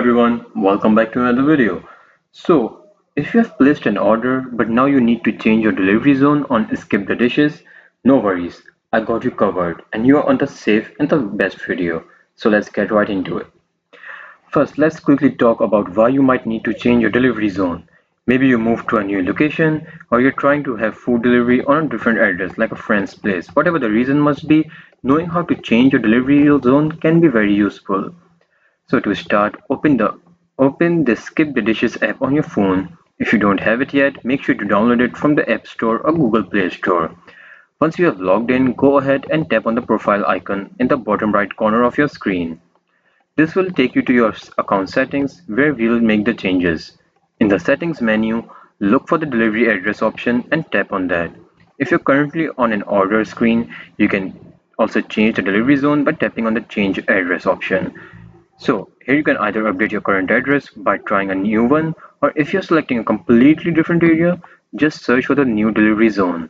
everyone, welcome back to another video. So, if you have placed an order but now you need to change your delivery zone on Skip the Dishes, no worries, I got you covered and you are on the safe and the best video. So let's get right into it. First, let's quickly talk about why you might need to change your delivery zone. Maybe you moved to a new location or you're trying to have food delivery on a different address like a friend's place. Whatever the reason must be, knowing how to change your delivery zone can be very useful. So to start, open the Skip the Dishes app on your phone. If you don't have it yet, make sure to download it from the App Store or Google Play Store. Once you have logged in, go ahead and tap on the profile icon in the bottom right corner of your screen. This will take you to your account settings where we will make the changes. In the settings menu, look for the delivery address option and tap on that. If you're currently on an order screen, you can also change the delivery zone by tapping on the change address option. So here you can either update your current address by trying a new one, or if you're selecting a completely different area, just search for the new delivery zone.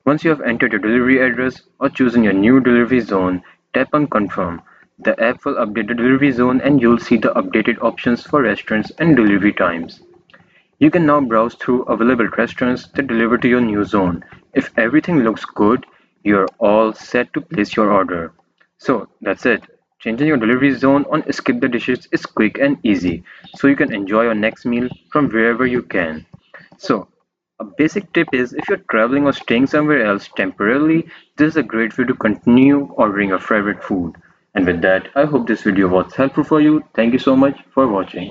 Once you have entered your delivery address or chosen your new delivery zone, tap on confirm. The app will update the delivery zone and you'll see the updated options for restaurants and delivery times. You can now browse through available restaurants that deliver to your new zone. If everything looks good, you're all set to place your order. So that's it. Changing your delivery zone on Skip the Dishes is quick and easy, so you can enjoy your next meal from wherever you can. So, a basic tip is if you're traveling or staying somewhere else temporarily, this is a great way to continue ordering your favorite food. And with that, I hope this video was helpful for you. Thank you so much for watching.